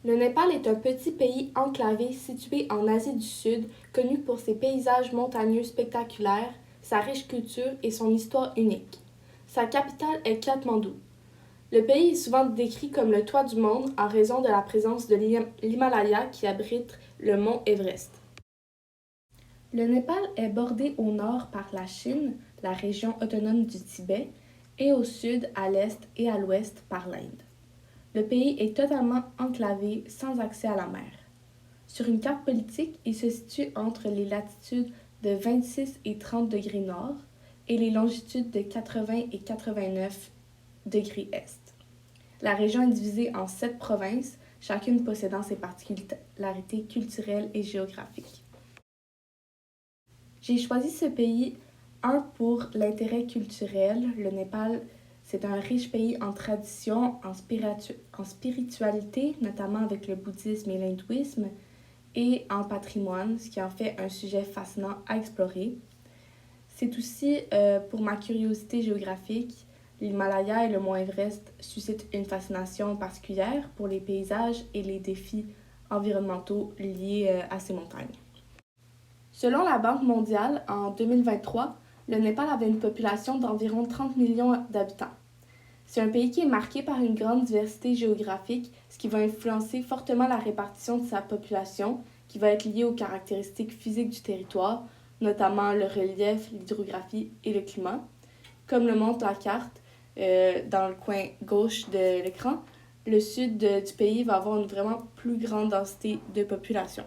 Le Népal est un petit pays enclavé situé en Asie du Sud, connu pour ses paysages montagneux spectaculaires, sa riche culture et son histoire unique. Sa capitale est Katmandou. Le pays est souvent décrit comme le toit du monde en raison de la présence de l'Himalaya qui abrite le mont Everest. Le Népal est bordé au nord par la Chine, la région autonome du Tibet, et au sud, à l'est et à l'ouest par l'Inde. Le pays est totalement enclavé, sans accès à la mer. Sur une carte politique, il se situe entre les latitudes de 26 et 30 degrés nord et les longitudes de 80 et 89 degrés est. La région est divisée en 7 provinces, chacune possédant ses particularités culturelles et géographiques. J'ai choisi ce pays, pour l'intérêt culturel. Le Népal, c'est un riche pays en tradition, en spiritualité, notamment avec le bouddhisme et l'hindouisme, et en patrimoine, ce qui en fait un sujet fascinant à explorer. C'est aussi pour ma curiosité géographique. L'Himalaya et le mont Everest suscitent une fascination particulière pour les paysages et les défis environnementaux liés à ces montagnes. Selon la Banque mondiale, en 2023, le Népal avait une population d'environ 30 millions d'habitants. C'est un pays qui est marqué par une grande diversité géographique, ce qui va influencer fortement la répartition de sa population, qui va être liée aux caractéristiques physiques du territoire, notamment le relief, l'hydrographie et le climat. Comme le montre la carte dans le coin gauche de l'écran, le sud du pays va avoir une vraiment plus grande densité de population.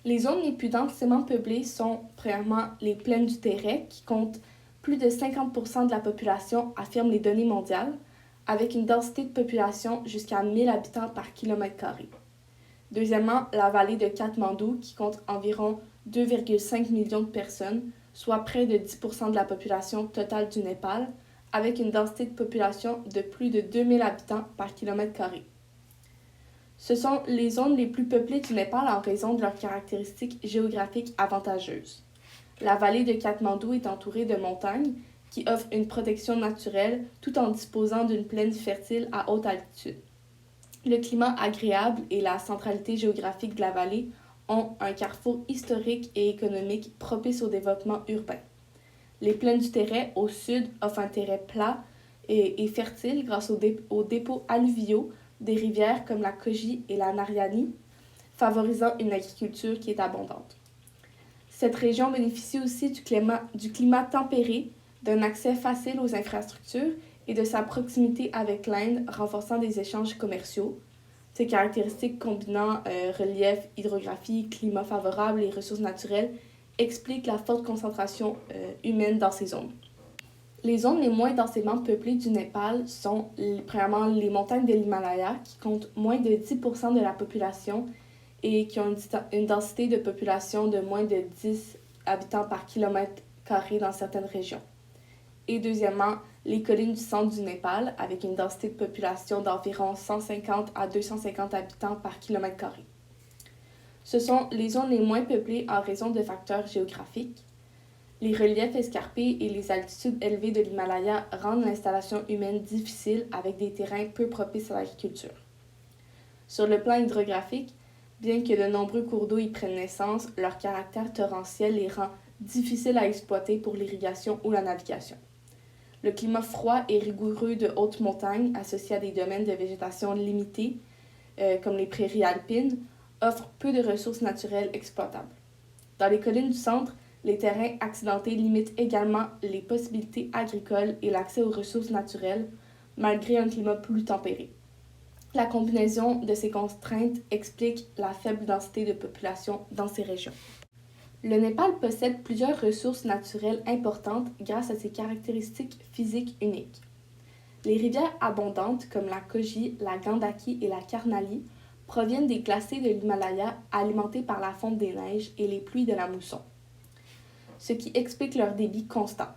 Les zones les plus densément peuplées sont, premièrement, les plaines du Terek, qui comptent plus de 50% de la population, affirment les données mondiales, avec une densité de population jusqu'à 1000 habitants par kilomètre carré. Deuxièmement, la vallée de Katmandou, qui compte environ 2,5 millions de personnes, soit près de 10% de la population totale du Népal, avec une densité de population de plus de 2000 habitants par kilomètre carré. Ce sont les zones les plus peuplées du Népal en raison de leurs caractéristiques géographiques avantageuses. La vallée de Katmandou est entourée de montagnes qui offrent une protection naturelle tout en disposant d'une plaine fertile à haute altitude. Le climat agréable et la centralité géographique de la vallée ont un carrefour historique et économique propice au développement urbain. Les plaines du Terek au sud offrent un terrain plat et fertile grâce aux dépôts alluviaux des rivières comme la Kogi et la Nariani, favorisant une agriculture qui est abondante. Cette région bénéficie aussi du climat tempéré, d'un accès facile aux infrastructures et de sa proximité avec l'Inde, renforçant des échanges commerciaux. Ces caractéristiques combinant relief, hydrographie, climat favorable et ressources naturelles expliquent la forte concentration humaine dans ces zones. Les zones les moins densément peuplées du Népal sont premièrement les montagnes de l'Himalaya, qui comptent moins de 10% de la population et qui ont une densité de population de moins de 10 habitants par kilomètre carré dans certaines régions. Et deuxièmement, les collines du centre du Népal, avec une densité de population d'environ 150 à 250 habitants par kilomètre carré. Ce sont les zones les moins peuplées en raison de facteurs géographiques. Les reliefs escarpés et les altitudes élevées de l'Himalaya rendent l'installation humaine difficile avec des terrains peu propices à l'agriculture. Sur le plan hydrographique, bien que de nombreux cours d'eau y prennent naissance, leur caractère torrentiel les rend difficiles à exploiter pour l'irrigation ou la navigation. Le climat froid et rigoureux de haute montagne, associé à des domaines de végétation limités, comme les prairies alpines, offre peu de ressources naturelles exploitables. Dans les collines du centre, les terrains accidentés limitent également les possibilités agricoles et l'accès aux ressources naturelles, malgré un climat plus tempéré. La combinaison de ces contraintes explique la faible densité de population dans ces régions. Le Népal possède plusieurs ressources naturelles importantes grâce à ses caractéristiques physiques uniques. Les rivières abondantes comme la Kogi, la Gandaki et la Karnali proviennent des glaciers de l'Himalaya alimentés par la fonte des neiges et les pluies de la mousson, ce qui explique leur débit constant.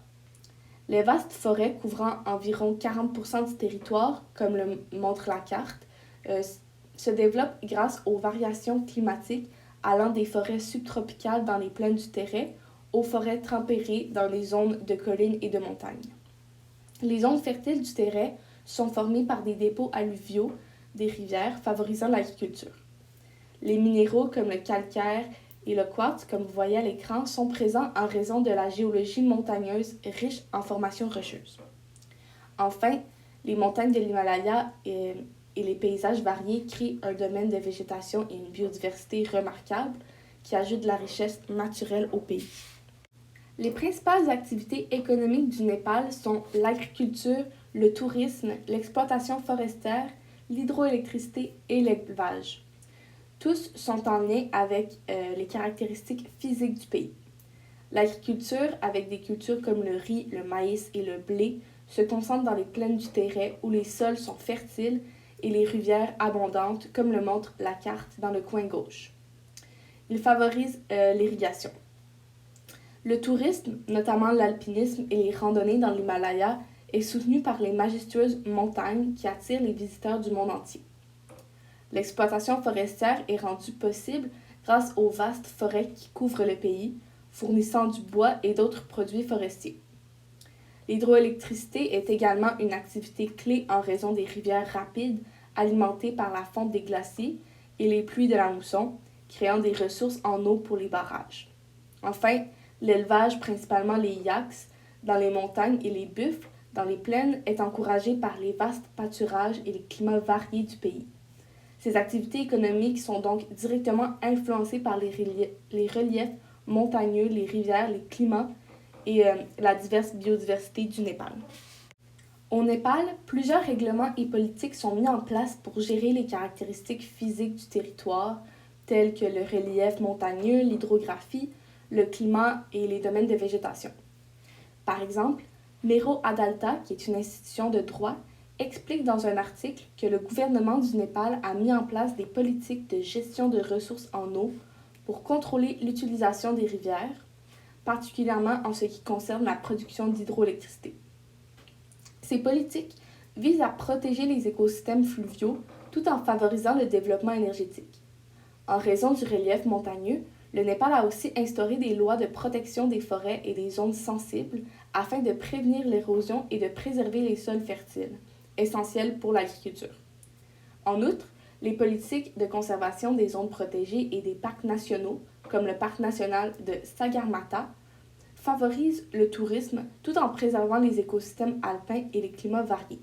Les vastes forêts couvrant environ 40% du territoire, comme le montre la carte, se développent grâce aux variations climatiques allant des forêts subtropicales dans les plaines du Terek aux forêts tempérées dans les zones de collines et de montagnes. Les zones fertiles du Terek sont formées par des dépôts alluviaux des rivières, favorisant l'agriculture. Les minéraux comme le calcaire et le quartz, comme vous voyez à l'écran, sont présents en raison de la géologie montagneuse riche en formations rocheuses. Enfin, les montagnes de l'Himalaya et les paysages variés créent un domaine de végétation et une biodiversité remarquable qui ajoute de la richesse naturelle au pays. Les principales activités économiques du Népal sont l'agriculture, le tourisme, l'exploitation forestière, l'hydroélectricité et l'élevage. Tous sont en lien avec les caractéristiques physiques du pays. L'agriculture, avec des cultures comme le riz, le maïs et le blé, se concentre dans les plaines du Téret où les sols sont fertiles et les rivières abondantes, comme le montre la carte dans le coin gauche. Il favorise l'irrigation. Le tourisme, notamment l'alpinisme et les randonnées dans l'Himalaya, est soutenu par les majestueuses montagnes qui attirent les visiteurs du monde entier. L'exploitation forestière est rendue possible grâce aux vastes forêts qui couvrent le pays, fournissant du bois et d'autres produits forestiers. L'hydroélectricité est également une activité clé en raison des rivières rapides alimentées par la fonte des glaciers et les pluies de la mousson, créant des ressources en eau pour les barrages. Enfin, l'élevage, principalement les yaks, dans les montagnes et les buffles dans les plaines, est encouragé par les vastes pâturages et les climats variés du pays. Ces activités économiques sont donc directement influencées par les reliefs montagneux, les rivières, les climats et la diverse biodiversité du Népal. Au Népal, plusieurs règlements et politiques sont mis en place pour gérer les caractéristiques physiques du territoire, telles que le relief montagneux, l'hydrographie, le climat et les domaines de végétation. Par exemple, Mero Adalta, qui est une institution de droit, explique dans un article que le gouvernement du Népal a mis en place des politiques de gestion de ressources en eau pour contrôler l'utilisation des rivières, particulièrement en ce qui concerne la production d'hydroélectricité. Ces politiques visent à protéger les écosystèmes fluviaux tout en favorisant le développement énergétique. En raison du relief montagneux, le Népal a aussi instauré des lois de protection des forêts et des zones sensibles afin de prévenir l'érosion et de préserver les sols fertiles, essentiels pour l'agriculture. En outre, les politiques de conservation des zones protégées et des parcs nationaux, comme le parc national de Sagarmatha, favorisent le tourisme tout en préservant les écosystèmes alpins et les climats variés.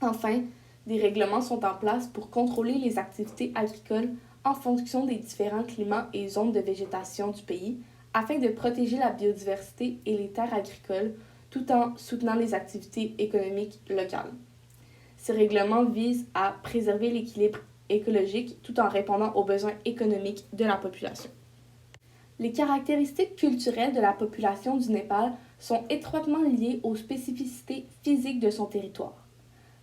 Enfin, des règlements sont en place pour contrôler les activités agricoles en fonction des différents climats et zones de végétation du pays, afin de protéger la biodiversité et les terres agricoles tout en soutenant les activités économiques locales. Ces règlements visent à préserver l'équilibre écologique tout en répondant aux besoins économiques de la population. Les caractéristiques culturelles de la population du Népal sont étroitement liées aux spécificités physiques de son territoire.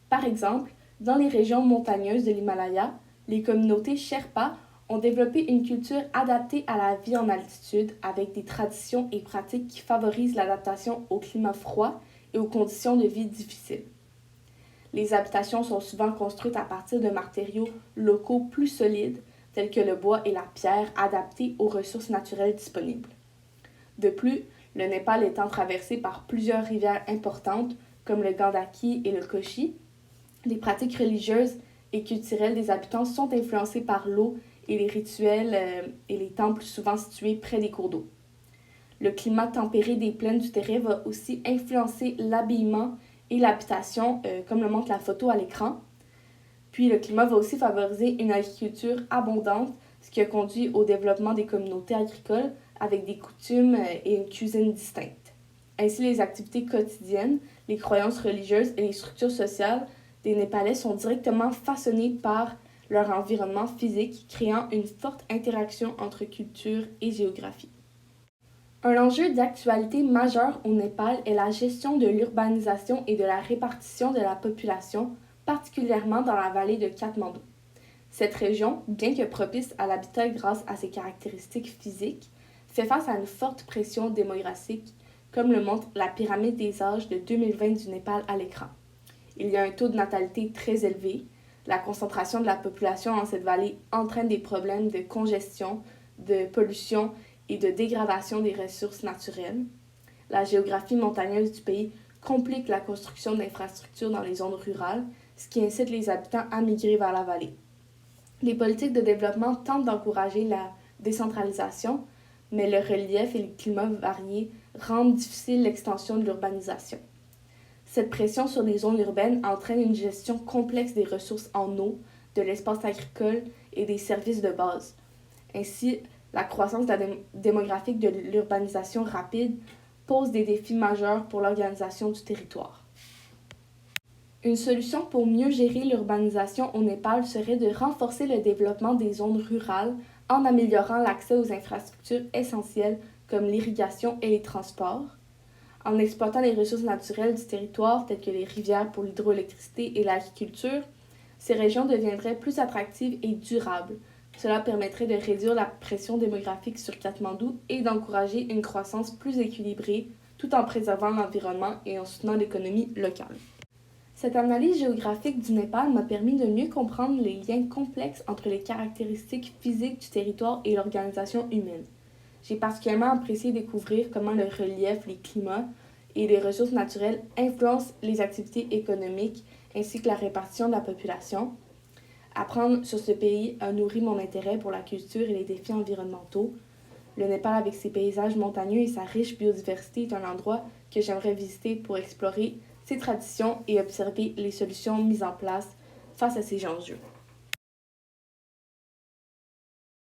Par exemple, dans les régions montagneuses de l'Himalaya, les communautés Sherpas ont développé une culture adaptée à la vie en altitude avec des traditions et pratiques qui favorisent l'adaptation au climat froid et aux conditions de vie difficiles. Les habitations sont souvent construites à partir de matériaux locaux plus solides, tels que le bois et la pierre, adaptés aux ressources naturelles disponibles. De plus, le Népal étant traversé par plusieurs rivières importantes, comme le Gandaki et le Koshi, les pratiques religieuses et culturelles des habitants sont influencées par l'eau et les rituels et les temples souvent situés près des cours d'eau. Le climat tempéré des plaines du Téret va aussi influencer l'habillement et l'habitation, comme le montre la photo à l'écran. Puis le climat va aussi favoriser une agriculture abondante, ce qui a conduit au développement des communautés agricoles avec des coutumes et une cuisine distincte. Ainsi, les activités quotidiennes, les croyances religieuses et les structures sociales des Népalais sont directement façonnées par leur environnement physique, créant une forte interaction entre culture et géographie. Un enjeu d'actualité majeur au Népal est la gestion de l'urbanisation et de la répartition de la population, particulièrement dans la vallée de Katmandou. Cette région, bien que propice à l'habitat grâce à ses caractéristiques physiques, fait face à une forte pression démographique, comme le montre la pyramide des âges de 2020 du Népal à l'écran. Il y a un taux de natalité très élevé. La concentration de la population en cette vallée entraîne des problèmes de congestion, de pollution et de dégradation des ressources naturelles. La géographie montagneuse du pays complique la construction d'infrastructures dans les zones rurales, ce qui incite les habitants à migrer vers la vallée. Les politiques de développement tentent d'encourager la décentralisation, mais le relief et le climat variés rendent difficile l'extension de l'urbanisation. Cette pression sur les zones urbaines entraîne une gestion complexe des ressources en eau, de l'espace agricole et des services de base. Ainsi, la croissance démographique de l'urbanisation rapide pose des défis majeurs pour l'organisation du territoire. Une solution pour mieux gérer l'urbanisation au Népal serait de renforcer le développement des zones rurales en améliorant l'accès aux infrastructures essentielles comme l'irrigation et les transports, en exploitant les ressources naturelles du territoire telles que les rivières pour l'hydroélectricité et l'agriculture. Ces régions deviendraient plus attractives et durables. Cela permettrait de réduire la pression démographique sur Katmandou et d'encourager une croissance plus équilibrée tout en préservant l'environnement et en soutenant l'économie locale. Cette analyse géographique du Népal m'a permis de mieux comprendre les liens complexes entre les caractéristiques physiques du territoire et l'organisation humaine. J'ai particulièrement apprécié découvrir comment le relief, les climats et les ressources naturelles influencent les activités économiques ainsi que la répartition de la population. Apprendre sur ce pays a nourri mon intérêt pour la culture et les défis environnementaux. Le Népal, avec ses paysages montagneux et sa riche biodiversité, est un endroit que j'aimerais visiter pour explorer ses traditions et observer les solutions mises en place face à ces enjeux.